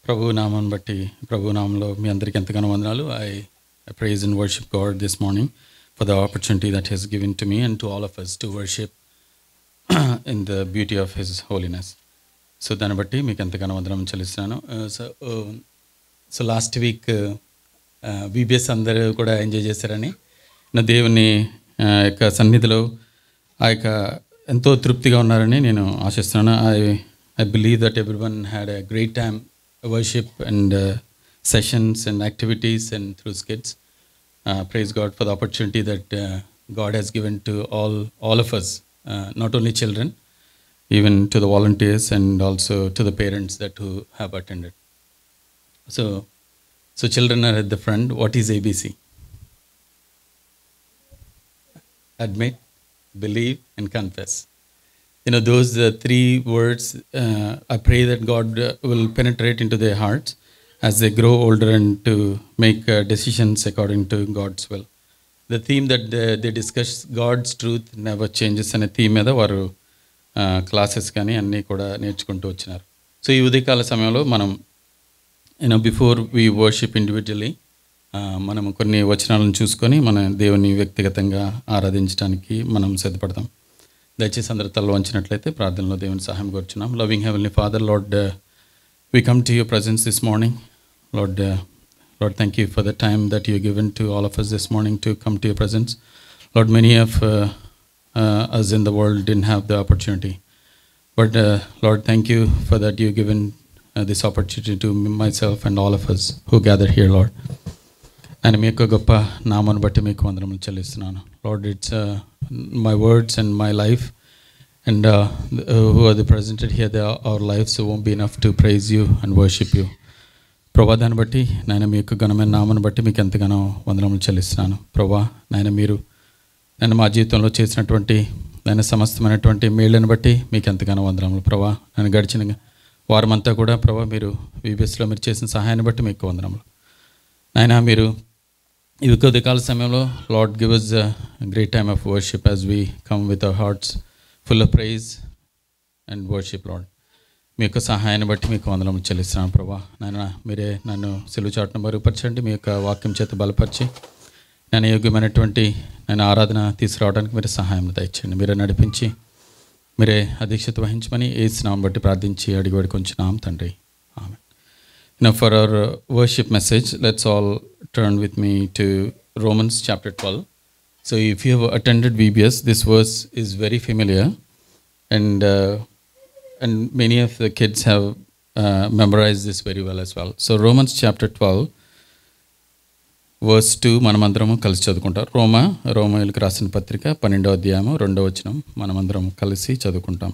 ప్రభు నామం బట్టి ప్రభు నామంలో మీ అందరికీ ఎంతగానో వందనాలు. I praise and worship God this morning for the opportunity that He has given to me and to all of us to worship in the beauty of His holiness. So దాన్ని బట్టి మీకు ఎంతగానో వందనం చెల్లిస్తున్నాను. సో లాస్ట్ వీక్ బీబీఎస్ అందరూ కూడా enjoy చేశారని నా దేవుని యొక్క సన్నిధిలో ఆ యొక్క ఎంతో తృప్తిగా ఉన్నారని నేను ఆశిస్తున్నాను. I believe that everyone had a great time worship and sessions and activities and through skits. Praise God for the opportunity that God has given to all of us, not only children, even to the volunteers and also to the parents that who have attended. So children are at the front. What is ABC? Admit, believe, and confess. You know, those three words, I pray that God will penetrate into their hearts as they grow older and to make decisions according to God's will. The theme that they discuss, God's truth never changes, అనే theme మీద వారు classes కానీ అన్నీ కూడా నేర్చుకుంటూ వచ్చినారు. So ఈ ఉదయకాల సమయంలో మనం బిఫోర్ వీ వర్షిప్ ఇండివిజువల్లీ మనం కొన్ని వచనాలను చూసుకొని మన దేవుని వ్యక్తిగతంగా ఆరాధించడానికి మనం సిద్ధపడతాం. దయచేసి అందరూ తల వంచినట్లయితే ప్రార్థనలో దేవుని సహాయం కోరుచున్నాం. Loving heavenly father, lord, we come to your presence this morning. Lord, thank you for the time that you given to all of us this morning to come to your presence. Lord, many of us in the world didn't have the opportunity. But Lord, thank you for that you given this opportunity to myself and all of us who gather here, Lord. And మీ యొక్క గొప్ప నామాన్ని బట్టి మీకు వందనములు చెల్లిస్తున్నాను. Lord, it's my words and my life and who are presented here, our lives won't be enough to praise you and worship you. ప్రభా, దాన్ని బట్టి నాయన మీ యొక్క ఘనమైన నామాన్ని బట్టి మీకు ఎంతగానో వందనములు చెల్లిస్తున్నాను. ప్రభా, నాయన మీరు నేను మా జీవితంలో చేసినటువంటి నాయన సమస్తమైనటువంటి మేళ్ళని బట్టి మీకు ఎంతగానో వందనములు. ప్రభా, నేను గడిచిన వారమంతా కూడా ప్రభా మీరు వీబీఎస్లో మీరు చేసిన సహాయాన్ని బట్టి మీకు వందనములు. నాయన మీరు ఈ ఉదయకాల సమయంలో lord give us a great time of worship as we come with our hearts full of praise and worship, Lord. మీ యొక్క సహాయాన్ని బట్టి మీకు వందనములు చెల్లిస్తున్నాను ప్రభా. నాయన మీరే నన్ను సిలువ చాటును మరుగుపరచండి, మీ యొక్క వాక్యం చేత బలపరిచి నేను యోగ్యమైనటువంటి నేను ఆరాధన తీసుకురావడానికి మీరు సహాయం దయచేయండి. మీరే నడిపించి మీరే అధ్యక్షత వహించమని యేసు నామమును బట్టి ప్రార్థించి అడిగి వేడుకొంచున్నాం తండ్రి, ఆమేన్. Now for our worship message, let's all turn with me to Romans chapter 12. So if you have attended VBS, this verse is very familiar and many of the kids have memorized this very well as well. So Romans chapter 12 verse 2 మనమందరము కలిసి చదువుకుంటాం. రోమాయులకు రాసిన పత్రిక 12వ అధ్యాయము 2వ వచనం మనమందరం కలిసి చదువుకుంటాం.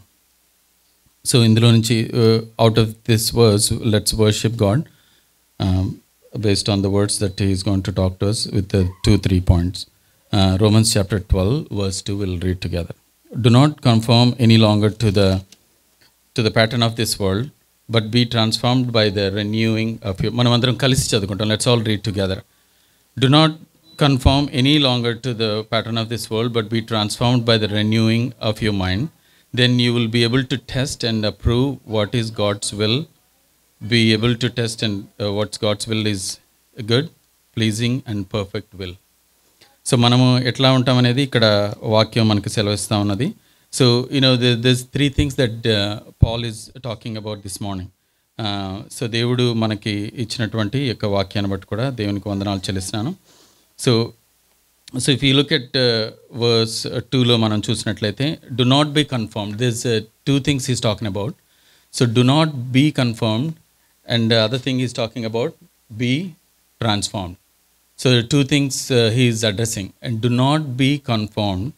సో ఇందులో నుంచి out of this verse let's worship God based on the words that he is going to talk to us with the 2-3 points. Romans chapter 12 verse 2 we'll read together. Do not conform any longer to the pattern of this world, but be transformed by the renewing of your. మనమందరం కలిసి చదువుకుంటాం. Let's all read together. Do not conform any longer to the pattern of this world, but be transformed by the renewing of your mind. Then you will be able to test and approve what is God's will. Be able to test and what's God's will is good, pleasing and perfect will. So మనము ఎట్లా ఉంటాం అనేది ఇక్కడ వాక్యం మనకు సెలవిస్తూ ఉన్నది. So there's 3 things that Paul is talking about this morning. So దేవుడు మనకి ఇచ్చినటువంటి యొక్క వాక్యాన్ని బట్టి కూడా దేవునికి వందనాలు చెల్లిస్తున్నాను. So if you look at verse 2లో మనం చూసినట్లయితే do not be conformed. There's 2 things he's talking about. So do not be conformed, and the other thing he's talking about be transformed. So 2 things he is addressing, and do not be conformed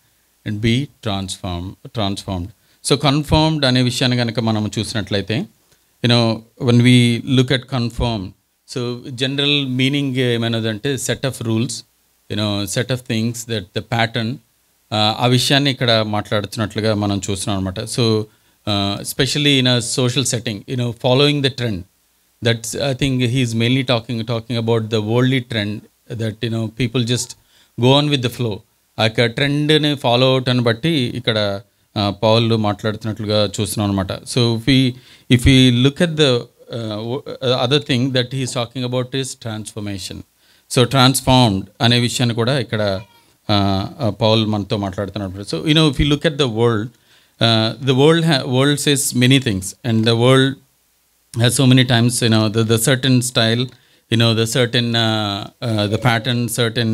and be transformed. So conformed అనే విషయాన్ని కనుక మనం చూసినట్లయితే when we look at conform, so general meaning ఏమైనదంటే set of rules, set of things that the pattern, ఆ విషయాన్ని ఇక్కడ మాట్లాడుతున్నట్లుగా మనం చూస్తున్నాం అనమాట. So especially in a social setting, following the trend, that's I think he's mainly talking about the worldly trend that people just go on with the flow. ఆ ట్రెండ్ని follow అవటాన్ని బట్టి ఇక్కడ పౌలు మాట్లాడుతున్నట్లుగా చూస్తున్నాం అనమాట. So if you look at the other thing that he is talking about is transformation. So transformed అనే విషయాన్ని కూడా ఇక్కడ Paul మనతో మాట్లాడుతున్నప్పుడు. So if you look at the world, world says many things, and the world has so many times the certain style, the certain the pattern, certain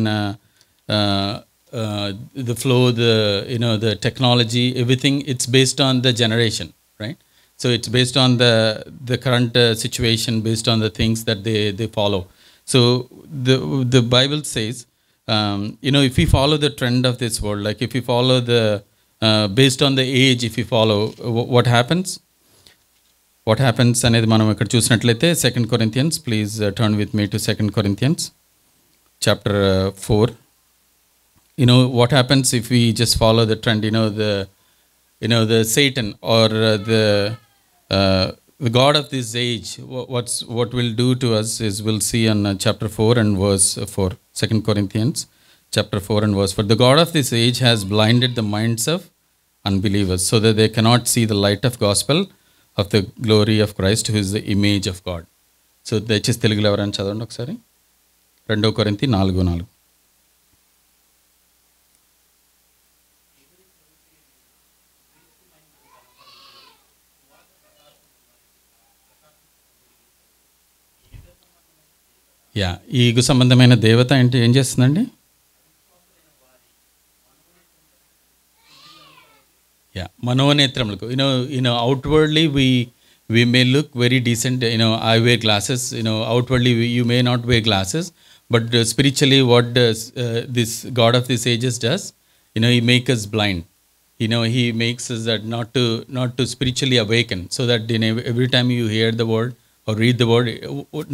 the flow, the technology, everything, it's based on the generation, right? So it's based on the current situation, based on the things that they follow. So the Bible says, if we follow the trend of this world, like if we follow based on the age, if we follow, what happens అనేది మనం ఇక్కడ చూసినట్లయితే 2 Corinthians, please turn with me to 2 Corinthians chapter 4. What happens if we just follow the trend, the Satan or the god of this age, what will do to us is, we'll see on chapter 4 and verse 4. 2 Corinthians chapter 4 and verse 4. The god of this age has blinded the minds of unbelievers, so that they cannot see the light of gospel of the glory of Christ, who is the image of God. So దయచేసి తెలుగులో ఎవరైనా చదవండి ఒకసారి. 2 Corinthians 4:4. ఈ యుగ సంబంధమైన దేవత అంటే ఏం చేస్తుందండి? మనోనేత్రములకు. Outwardly we may look very decent. I wear glasses. Outwardly you may not wear glasses, but spiritually, what does this god of this ages does? He makes us blind. He makes us that not to spiritually awaken, so that every time you hear the word or read the word,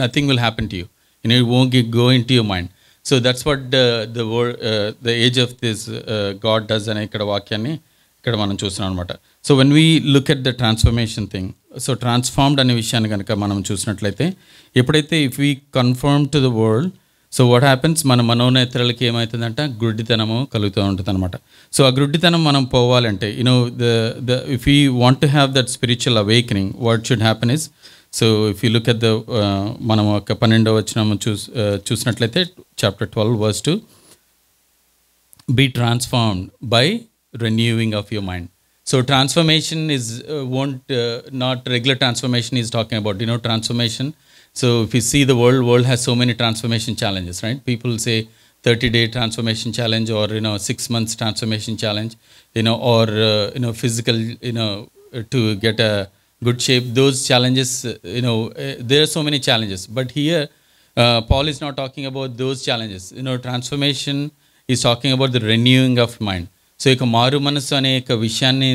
nothing will happen to you. It won't go into your mind. So that's what the word, the age of this god does అనే ఇక్కడ వాక్యాన్ని ఇక్కడ మనం చూస్తున్నాం అనమాట. So when we look at the transformation thing, so transformed అనే విషయాన్ని కనుక మనం చూసినట్లయితే, ఎప్పుడైతే if we confirm to the world, so what happens, మన మనోనేత్రాలకి ఏమవుతుందంట, గుడ్డితనము కలుగుతూ ఉంటుంది అనమాట. సో ఆ గుడ్డితనం మనం పోవాలంటే, if you want to have that spiritual awakening, what should happen is, so if you look at the మనం ఒక 12వ వచనం చూసినట్లయితే chapter 12 verse 2, be transformed by renewing of your mind. So transformation is not regular transformation is talking about, transformation. So if you see the world has so many transformation challenges, right? People say 30-day transformation challenge, or 6 months transformation challenge, or physical, to get a good shape. Those challenges, there are so many challenges, but here Paul is not talking about those challenges. Transformation is talking about the renewing of mind. So ఇక మారు మనస్సు అనే ఒక విషయాన్ని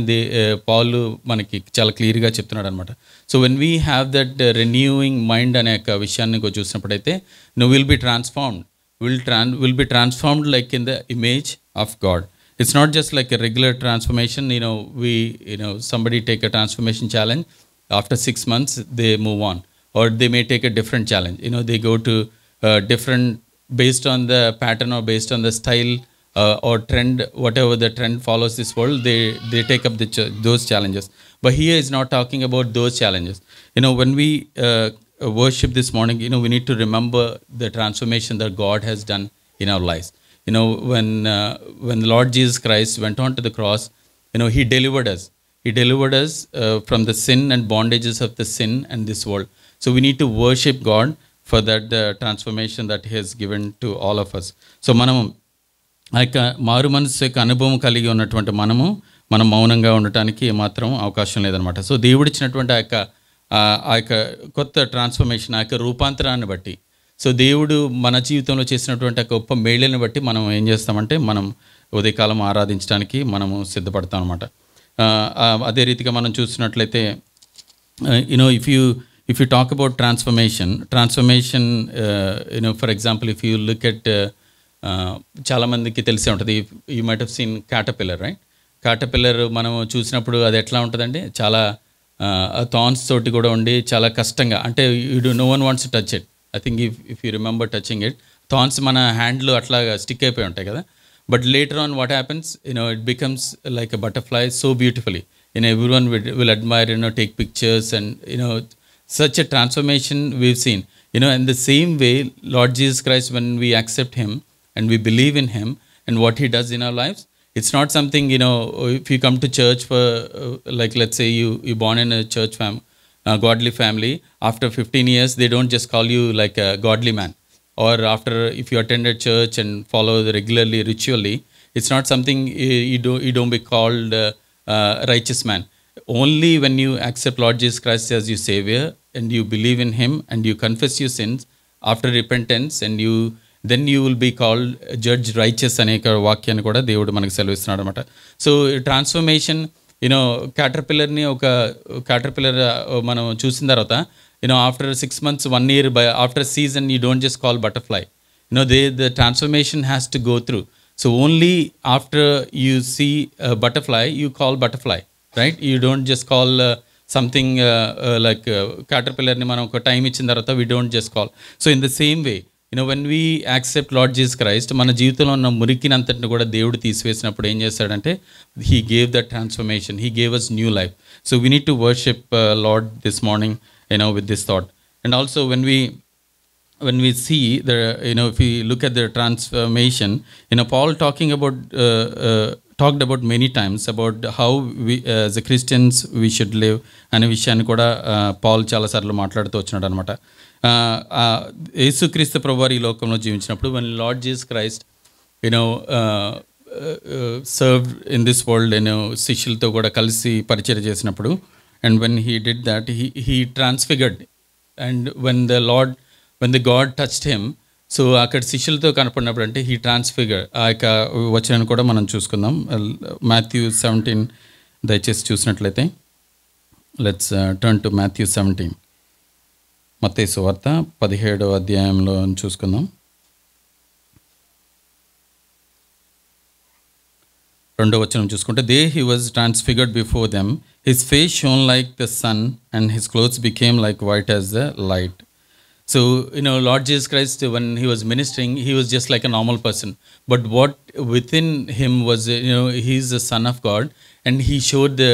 పౌలు మనకి చాలా క్లియర్గా చెప్తున్నాడు అనమాట. So when we have that renewing mind అనే ఒక విషయాన్ని చూసినప్పుడైతే, will be transformed, will be transformed like in the image of God. It's not just like a regular transformation. Somebody take a transformation challenge. After 6 months, they move on, or they may take a different challenge. They go to different, based on the pattern or based on the style or trend, whatever the trend follows this world, they take up those challenges. But here is not talking about those challenges. When we worship this morning, we need to remember the transformation that God has done in our lives. When the Lord Jesus Christ went on to the cross, he delivered us. He delivered us from the sin and bondages of the sin and this world. So we need to worship God for that transformation that he has given to all of us. So మనము ఆ యొక్క మారు మనసు యొక్క అనుభవం కలిగి ఉన్నటువంటి మనం మౌనంగా ఉండటానికి మాత్రం అవకాశం లేదనమాట. సో దేవుడిచ్చినటువంటి ఆ యొక్క కొత్త ట్రాన్స్ఫర్మేషన్, ఆ యొక్క రూపాంతరాన్ని బట్టి, సో దేవుడు మన జీవితంలో చేసినటువంటి ఒక గొప్ప మేళ్ళని బట్టి మనం ఏం చేస్తామంటే, మనం ఉదయకాలం ఆరాధించడానికి మనము సిద్ధపడతాం అనమాట. అదే రీతిగా మనం చూసినట్లయితే, if you talk about transformation, for example, if you look at చాలా మందికి తెలిసే ఉంటుంది, you might have seen caterpillar, right? Caterpillar మనం చూసినప్పుడు అది ఎట్లా ఉంటుందంటే, చాలా థార్న్స్ తోటి కూడా ఉండి చాలా కష్టంగా, అంటే no one wants to touch it. I think if you remember touching it, thorns మన హ్యాండ్లో అట్లా స్టిక్ అయిపోయి ఉంటాయి కదా. But later on what happens, it becomes like a butterfly so beautifully. Everyone will admire, take pictures, and such a transformation we've seen. In the same way, Lord Jesus Christ, when we accept him and we believe in him and what he does in our lives, it's not something, if you come to church for like, let's say you born in a church godly family. After 15 years, they don't just call you like a godly man. Or after, if you attend a church and follow regularly ritually, it's not something you don't be called righteous man. Only when you accept Lord Jesus Christ as your savior and you believe in him and you confess your sins after repentance, and then you will be called judge righteous అనేక వాక్యాన్ని కూడా దేవుడు మనకు సెలవిస్తున్నాడు అనమాట. So transformation, క్యాటర్పిల్లర్ని ఒక caterpillar మనం చూసిన తర్వాత, after 6 months, 1 year, after a season, you don't just call butterfly. The transformation has to go through. So only after you see a butterfly, you call butterfly, right? You don't just call something like caterpillar ni manam oka time ichin tarvata we don't just call. So in the same way, when we accept Lord Jesus Christ, మన జీవితంలో ఉన్న మురికినంతటిని కూడా దేవుడు తీసివేసినప్పుడు ఏం చేస్తాడంటే, he gave that transformation, he gave us new life. So we need to worship Lord this morning, with this thought. And also when we see the, if we look at the transformation, Paul talked about many times about how we as a Christians we should live అనే విషయాన్ని కూడా Paul చాలాసార్లు మాట్లాడుతూ వచ్చినాడు అనమాట. యేసుక్రీస్తు ప్రభువారు ఈ లోకంలో జీవించినప్పుడు, when Lord Jesus Christ served in this world, శిష్యులతో కూడా కలిసి పరిచయం చేసినప్పుడు, and when he did that, he transfigured. And when the God touched him, so అక్కడ శిష్యులతో కనపడినప్పుడు అంటే హీ ట్రాన్స్ఫిగర్. ఆ యొక్క వచనాన్ని కూడా మనం చూసుకుందాం. మాథ్యూ 17 దయచేసి చూసినట్లయితే, లెట్స్ టర్న్ టు మాథ్యూ 17. మత్తయి సువార్త 17వ అధ్యాయంలో చూసుకుందాం. 2వ వచనం చూసుకుంటే, they he was transfigured before them, his face shone like the sun and his clothes became like white as the light. So, Lord Jesus Christ, when he was ministering, he was just like a normal person. But what within him was, he's the Son of God, and he showed the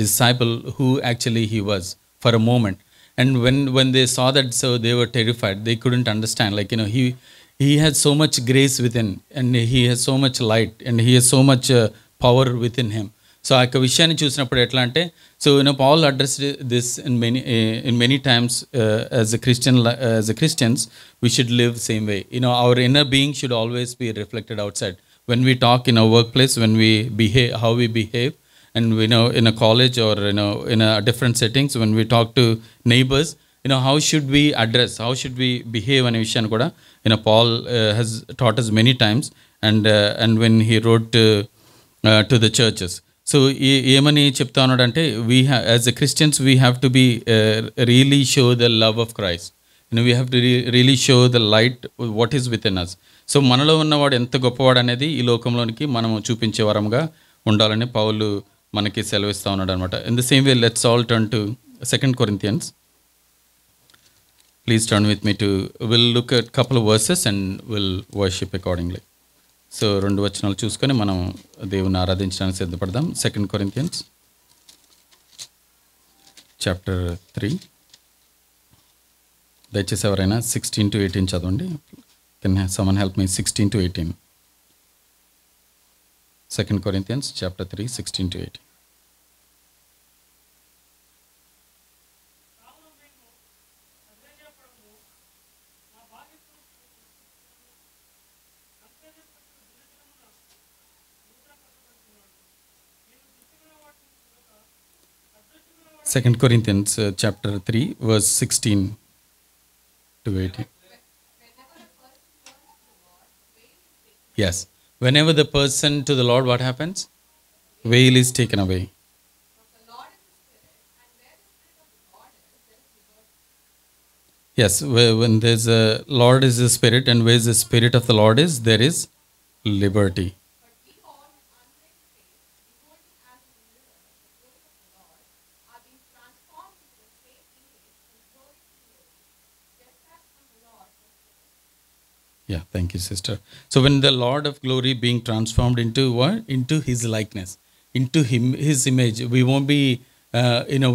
disciple who actually he was for a moment. And when they saw that, so they were terrified. They couldn't understand. Like, he has so much grace within, and he has so much light, and he has so much power within him. So ఆ యొక్క విషయాన్ని చూసినప్పుడు ఎట్లా అంటే, so Paul addressed this in many times as a Christians we should live same way. Our inner being should always be reflected outside. When we talk in our workplace, when we behave, how we behave, and in a college or in a different settings, when we talk to neighbors, how should we address, how should we behave అనే విషయాన్ని కూడా Paul has taught us many times, and when he wrote to the churches. So ఏమని చెప్తా ఉన్నాడంటే, as a Christians we have to be really show the love of Christ. We have to really show the light what is within us. So మనలో ఉన్నవాడు ఎంత గొప్పవాడు అనేది ఈ లోకంలోనికి మనము చూపించే వరంగా ఉండాలని పౌలు మనకి సెలవిస్తూ ఉన్నాడు అనమాట. In the same way, let's all turn to 2 Corinthians. Please turn with me to, will look at couple of versus and will worship accordingly. So 2 వచనాలు చూసుకొని మనం దేవుని ఆరాధించడానికి సిద్ధపడదాం. 2 Corinthians chapter 3. దయచేసి ఎవరైనా 16 to 18 చదవండి. Can someone help me 16 to 18? 2 Corinthians chapter 3, 16 to 18. Second Corinthians chapter 3 verse 16 to 18. Yes. Whenever the person to the Lord, what happens? Veil is taken away. Yes. When there's a Lord is the Spirit, and where the Spirit of the Lord is, there is liberty. Yeah, thank you, sister. So when the Lord of glory being transformed into what? Into his likeness, into him, his image, we won't be,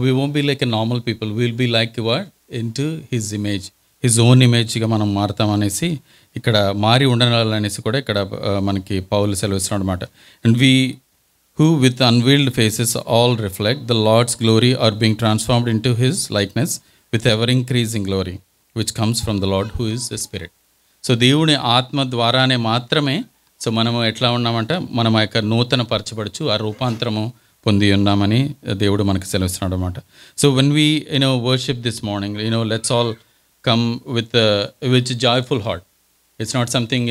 we won't be like a normal people. We'll be like what? Into his image, his own ఇమేజ్గా మనం మారుతామనేసి ఇక్కడ మారి ఉండాలనేసి కూడా ఇక్కడ మనకి పౌలు సెలవిస్తున్నాడు అనమాట. And we who with unveiled faces all reflect the Lord's glory are being transformed into his likeness with ever increasing glory which comes from the Lord who is the Spirit. So దేవుని ఆత్మ ద్వారానే మాత్రమే so మనము ఎట్లా ఉన్నామంటే మనం ఆ యొక్క నూతన పరచబడుచు ఆ రూపాంతరము పొంది ఉన్నామని దేవుడు మనకు సెలవిస్తున్నాడు అనమాట. So when we worship this morning let's all come with a joyful heart. It's not something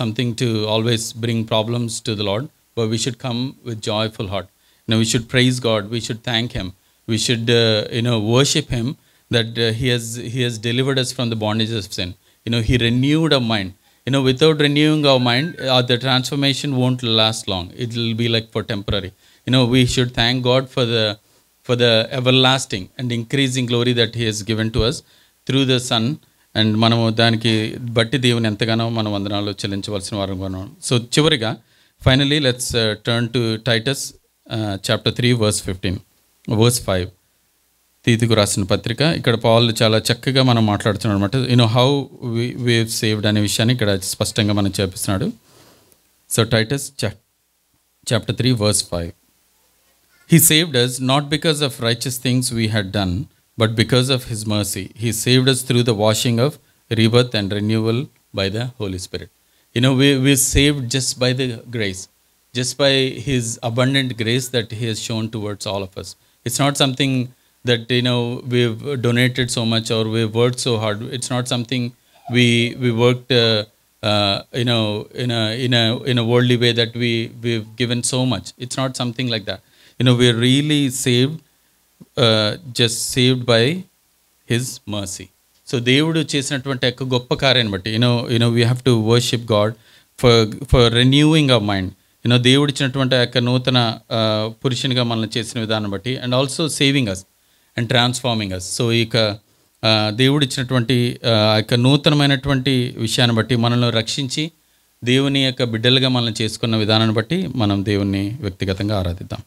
something to always bring problems to the Lord, but we should come with joyful heart. We should praise God, we should thank him, we should worship him that he has delivered us from the bondage of sin. He renewed our mind. Without renewing our mind, the transformation won't last long. It will be like for temporary. We should thank God for the everlasting and increasing glory that he has given to us through the Son. And మనము దానికి బట్టి దేవుని ఎంతగానో మనం వందనాలు చెల్లించవలసిన వారంగా ఉన్నాం. సో చివరిగా finally let's turn to Titus chapter 3 verse 5. తీతుకు రాసిన పత్రిక. ఇక్కడ పౌలు చాలా చక్కగా మనం మాట్లాడుతున్నాడు అనమాట. హౌ వీ సేవ్డ్ అనే విషయాన్ని ఇక్కడ స్పష్టంగా మనం చూపిస్తున్నాడు. So Titus chapter 3 verse 5. He saved us not because of righteous things we had done, but because of his mercy. He saved us through the washing of rebirth and renewal by the Holy Spirit. We're saved just by the grace, just by his abundant grace that he has shown towards all of us. It's not something that we've donated so much or we've worked so hard. It's not something we worked in a worldly way that we've given so much. It's not something like that. We're really saved, just saved by his mercy. So దేవుడు చేసినటువంటి యొక్క గొప్ప కార్యాన్ని బట్టి we have to worship God for renewing our mind. దేవుడు ఇచ్చినటువంటి యొక్క నూతన పురుషునిగా మనల్ని చేసిన విధానం బట్టి and also saving us and transforming us. So ఇక దేవుడు ఇచ్చినటువంటి ఆ యొక్క నూతనమైనటువంటి విషయాన్ని బట్టి మనల్ని రక్షించి దేవుని యొక్క బిడ్డలుగా మనల్ని చేసుకున్న విధానాన్ని బట్టి మనం దేవుణ్ణి వ్యక్తిగతంగా ఆరాధిద్దాం.